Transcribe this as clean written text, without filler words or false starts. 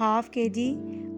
½ kg